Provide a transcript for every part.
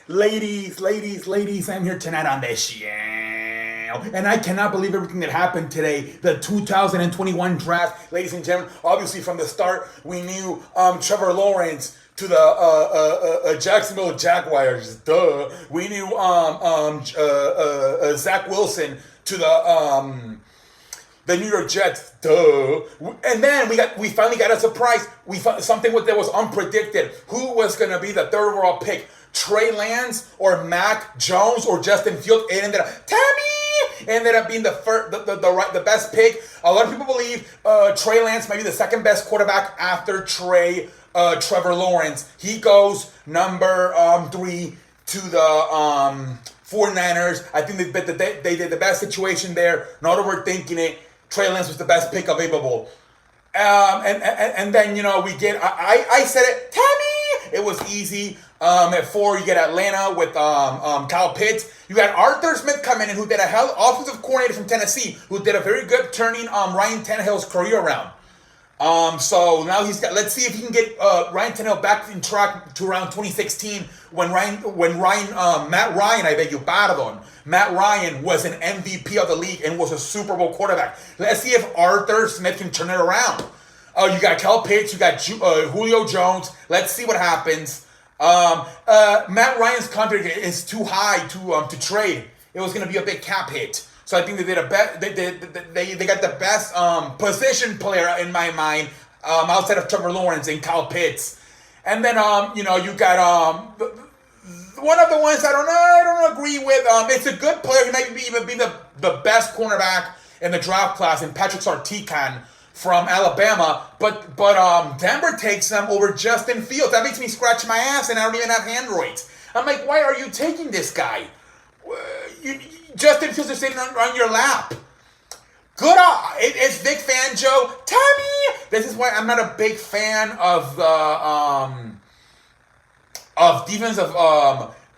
Ladies, I'm here tonight on this show. And I cannot believe everything that happened today. The 2021 draft, ladies and gentlemen. Obviously, from the start, we knew Trevor Lawrence to the Jacksonville Jaguars. Duh. We knew Zach Wilson to the New York Jets. Duh. And then we finally got a surprise. We found something that was unpredicted. Who was going to be the third overall pick? Trey Lance or Mac Jones or Justin Fields? It ended up ended up being the best pick. A lot of people believe Trey Lance might be the second best quarterback after Trevor Lawrence. He goes number 3 to the 49ers. I think they did the best situation there. Not overthinking it. Trey Lance was the best pick available. And then, we get, I said it, Tammy! It was easy. At 4, you get Atlanta with Kyle Pitts. You got Arthur Smith coming in, who did offensive coordinator from Tennessee, who did a very good turning Ryan Tannehill's career around. So now let's see if he can get Ryan Tannehill back in track to around 2016 when Matt Ryan was an MVP of the league and was a Super Bowl quarterback. Let's see if Arthur Smith can turn it around. You got Kyle Pitts, you got Julio Jones. Let's see what happens. Matt Ryan's contract is too high to trade. It was going to be a big cap hit. So I think they did they got the best position player in my mind outside of Trevor Lawrence and Kyle Pitts. And then you got one of the ones I don't agree with. It's a good player. He might even be the best cornerback in the draft class in Patrick Surtain from Alabama, but Denver takes him over Justin Fields. That makes me scratch my ass, and I don't even have Androids. I'm like, why are you taking this guy? Justin Fields is sitting on your lap. Good. It's Vic Fangio. Tommy. This is why I'm not a big fan of defensive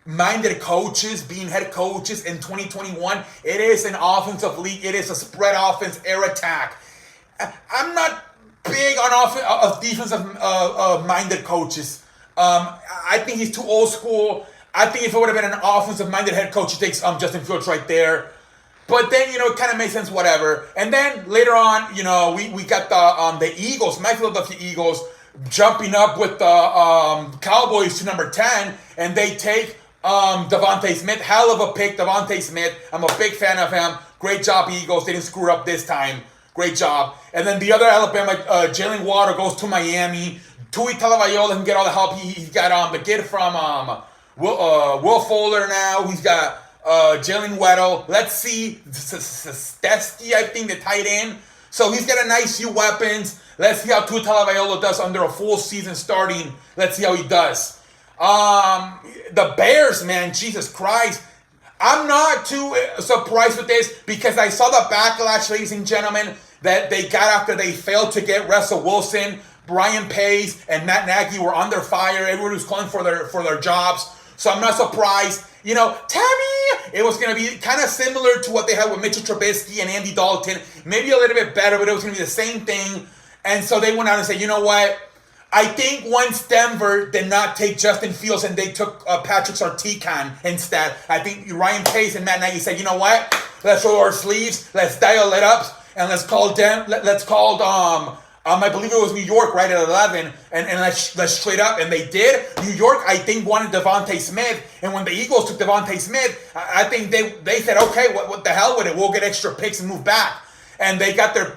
minded coaches being head coaches in 2021. It is an offensive league. It is a spread offense, air attack. I'm not big on defensive minded coaches. I think he's too old school. I think if it would have been an offensive minded head coach, he takes Justin Fields right there. But then, it kind of makes sense, whatever. And then later on, we got the Eagles, my Philadelphia Eagles, jumping up with the Cowboys to number 10, and they take Devontae Smith. Hell of a pick, Devontae Smith. I'm a big fan of him. Great job, Eagles. They didn't screw up this time. Great job. And then the other Alabama, Jalen Waddle goes to Miami. Tui Tagovailoa can get all the help. He's got the kid from Will Fuller now. He's got Jalen Waddle. Let's see. Stetsky, I think, the tight end. So he's got a nice few weapons. Let's see how Tui Tagovailoa does under a full season starting. Let's see how he does. The Bears, man, Jesus Christ. I'm not too surprised with this because I saw the backlash, ladies and gentlemen, that they got after they failed to get Russell Wilson. Brian Pace and Matt Nagy were under fire. Everyone was calling for their jobs. So I'm not surprised. Tammy, it was going to be kind of similar to what they had with Mitchell Trubisky and Andy Dalton. Maybe a little bit better, but it was going to be the same thing. And so they went out and said, you know what? I think once Denver did not take Justin Fields and they took Patrick Surtain instead, I think Ryan Pace and Matt Nagy said, you know what? Let's roll our sleeves, let's dial it up, and let's call I believe it was New York right at 11, and let's trade up, and they did. New York, I think, wanted Devontae Smith, and when the Eagles took Devontae Smith, I think they said, okay, what the hell with it? We'll get extra picks and move back, and they got their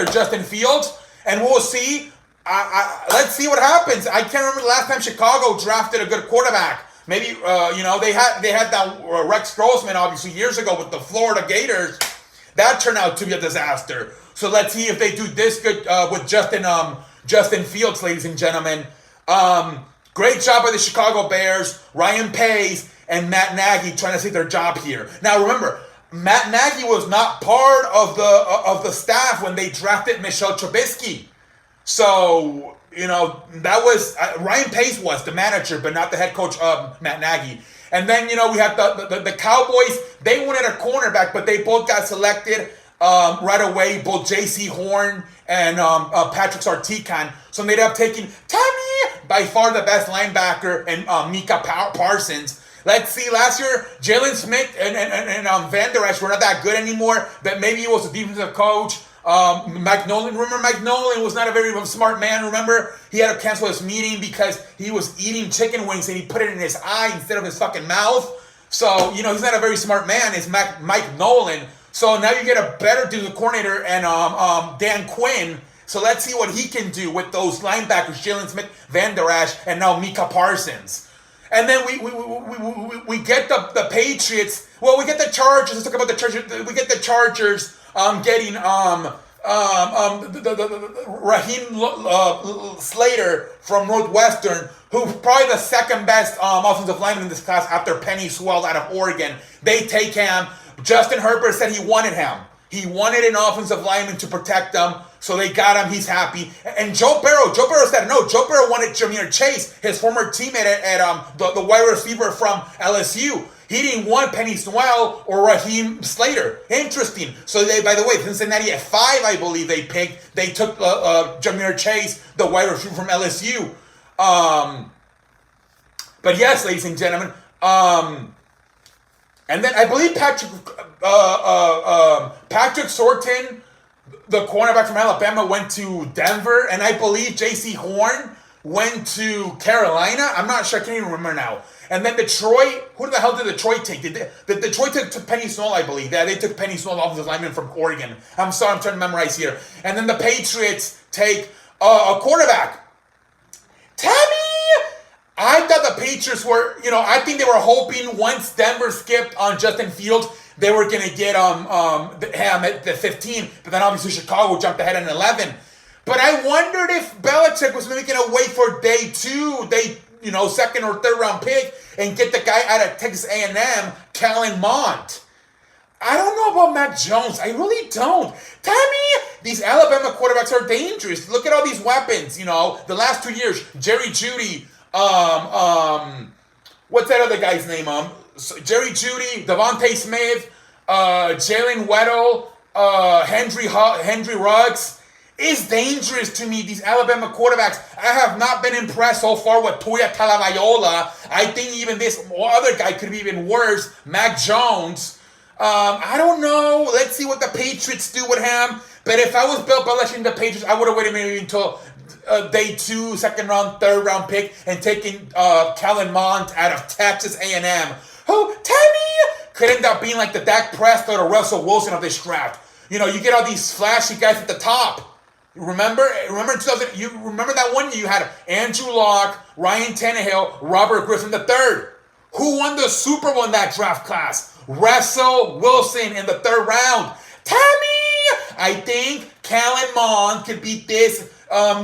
Justin Fields, and we'll see. Let's see what happens. I can't remember the last time Chicago drafted a good quarterback. Maybe they had that Rex Grossman obviously years ago with the Florida Gators. That turned out to be a disaster. So let's see if they do this good with Justin Fields, ladies and gentlemen. Great job by the Chicago Bears, Ryan Pace, and Matt Nagy trying to save their job here. Now remember, Matt Nagy was not part of the staff when they drafted Mitchell Trubisky. So, that was, Ryan Pace was the manager, but not the head coach of Matt Nagy. And then, we had the Cowboys. They wanted a cornerback, but they both got selected right away, both J.C. Horn and Patrick Surtain. So they ended up taking Tammy by far the best linebacker, and Micah Parsons. Let's see, last year, Jalen Smith and Van Der Esch were not that good anymore, but maybe it was the defensive coach. Mike Nolan, remember Mike Nolan was not a very smart man, remember? He had to cancel his meeting because he was eating chicken wings and he put it in his eye instead of his fucking mouth. So, he's not a very smart man, it's Mike Nolan. So now you get a better defensive coordinator and Dan Quinn. So let's see what he can do with those linebackers, Jalen Smith, Van Der Esch, and now Micah Parsons. And then we get the Patriots. Well, we get the Chargers. Let's talk about the Chargers. We get the Chargers getting Raheem Slater from Northwestern, who's probably the second best offensive lineman in this class after Penny Sewell out of Oregon. They take him. Justin Herbert said he wanted him. He wanted an offensive lineman to protect them, so they got him. He's happy. And Joe Burrow said no. Joe Burrow wanted Ja'Marr Chase, his former teammate at the wide receiver from LSU. He didn't want Penny Sewell or Raheem Slater. Interesting. So they, by the way, Cincinnati at 5, I believe they picked. They took Ja'Marr Chase, the wide receiver from LSU. But yes, ladies and gentlemen. And then I believe Patrick Surtain, the cornerback from Alabama, went to Denver, and I believe J.C. Horn went to Carolina. I'm not sure. I can't even remember now. And then Detroit, who the hell did Detroit take? Detroit took Penny Sewell, I believe. Yeah, they took Penny Sewell, offensive lineman from Oregon. I'm sorry, I'm trying to memorize here. And then the Patriots take a quarterback. Tammy! I thought the Patriots were, I think they were hoping once Denver skipped on Justin Fields, they were going to get him at the 15, but then obviously Chicago jumped ahead in 11. But I wondered if Belichick was maybe going to wait for day 2, second or third round pick, and get the guy out of Texas A&M, Kellen Mond. I don't know about Mac Jones. I really don't. Tammy, these Alabama quarterbacks are dangerous. Look at all these weapons, the last 2 years. Jerry Jeudy, what's that other guy's name? Jerry Jeudy, Devontae Smith, Jalen Weddle, Henry Ruggs. Is dangerous to me, these Alabama quarterbacks. I have not been impressed so far with Tua Tagovailoa. I think even this other guy could be even worse, Mac Jones. I don't know. Let's see what the Patriots do with him. But if I was Bill Belichick and the Patriots, I would have waited maybe until day 2, second round, third round pick, and taking Kellen Mond out of Texas A&M. Who, Tammy, could end up being like the Dak Prescott or Russell Wilson of this draft. You get all these flashy guys at the top. Remember you remember that one year you had Andrew Luck, Ryan Tannehill, Robert Griffin III. Who won the Super Bowl in that draft class? Russell Wilson in the 3rd round. Tammy, I think Kellen Mond could beat this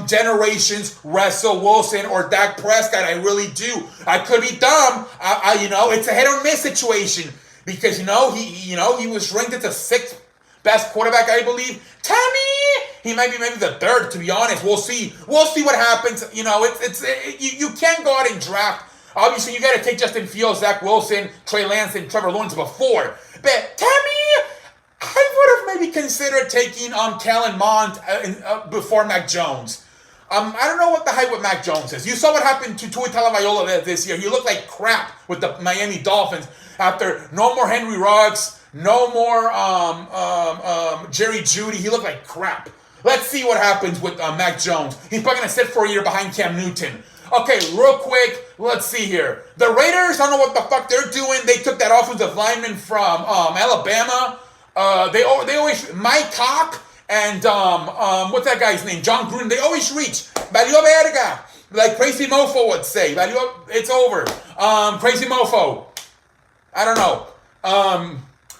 generation's Russell Wilson or Dak Prescott. I really do. I could be dumb. It's a hit or miss situation because he was ranked as the 6th best quarterback, I believe. Tammy, he might be maybe the 3rd, to be honest. We'll see. We'll see what happens. You can't go out and draft. Obviously, you got to take Justin Fields, Zach Wilson, Trey Lance, and Trevor Lawrence before. But Tammy, I would have maybe considered taking Kellen Mond before Mac Jones. I don't know what the hype with Mac Jones is. You saw what happened to Tua Tagovailoa this year. He looked like crap with the Miami Dolphins after no more Henry Ruggs, no more Jerry Jeudy. He looked like crap. Let's see what happens with Mac Jones. He's probably going to sit for a year behind Cam Newton. Okay, real quick, let's see here. The Raiders, I don't know what the fuck they're doing. They took that offensive lineman from Alabama. They always, Mike Cock and what's that guy's name? John Gruden. They always reach. Valió verga. Like Crazy Mofo would say. It's over. Crazy Mofo. I don't know.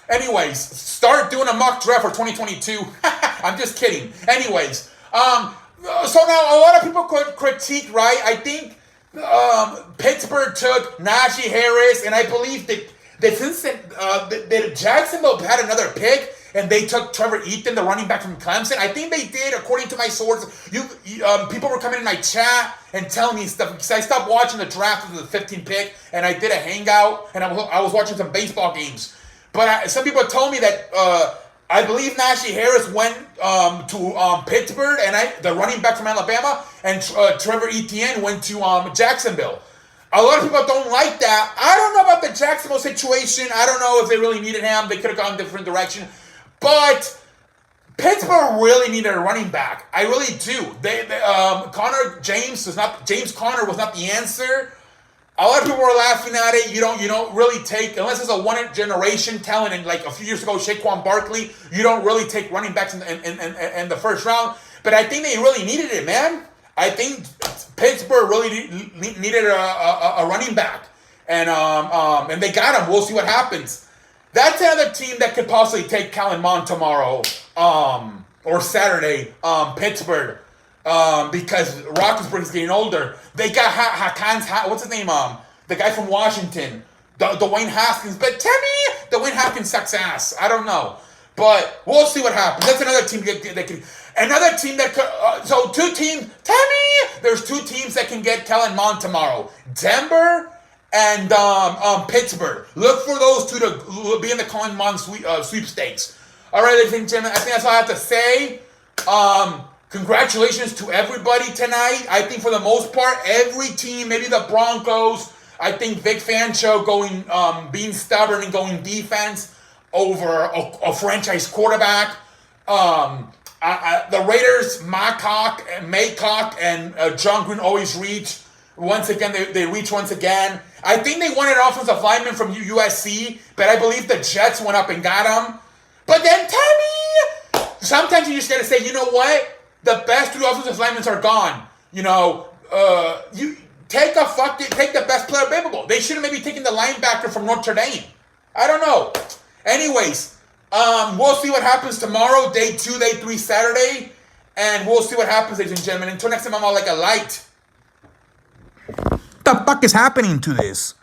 Anyways, start doing a mock draft for 2022. I'm just kidding. Anyways, so now a lot of people could critique, right? I think Pittsburgh took Najee Harris, and I believe that Jacksonville had another pick, and they took Trevor Etienne, the running back from Clemson. I think they did, according to my sources. People were coming in my chat and telling me stuff because I stopped watching the draft of the 15th pick, and I did a hangout, and I was watching some baseball games. But some people told me that I believe Najee Harris went to Pittsburgh, and the running back from Alabama, and Trevor Etienne went to Jacksonville. A lot of people don't like that. I don't know about the Jacksonville situation. I don't know if they really needed him. They could have gone a different direction. But Pittsburgh really needed a running back. I really do. James Conner was not the answer. A lot of people were laughing at it. You don't really take, unless it's a one-generation talent, and like a few years ago, Saquon Barkley, you don't really take running backs in the first round. But I think they really needed it, man. I think Pittsburgh really needed a running back, and they got him. We'll see what happens. That's another team that could possibly take Kellen Mond tomorrow, or Saturday, Pittsburgh. Because Roethlisberger is getting older. They got what's his name? The guy from Washington, Dwayne Haskins. But Dwayne Haskins sucks ass. I don't know, but we'll see what happens. That's another team that can. Another team that could. So two teams. There's two teams that can get Kellen Mond tomorrow: Denver and Pittsburgh. Look for those two to be in the Kellen Mond sweepstakes. All right, ladies and gentlemen. I think that's all I have to say. Congratulations to everybody tonight. I think for the most part, every team, maybe the Broncos, I think Vic Fangio being stubborn and going defense over a franchise quarterback. The Raiders, Maycock, and John Green always reach. Once again, they reach once again. I think they wanted an offensive lineman from USC, but I believe the Jets went up and got him. But then, sometimes you just got to say, you know what? The best three offensive linemen are gone. You take the best player available. They should have maybe taken the linebacker from Notre Dame. I don't know. Anyways, we'll see what happens tomorrow, day 2, day 3, Saturday, and we'll see what happens, ladies and gentlemen. Until next time, I'm all like a light. What the fuck is happening to this?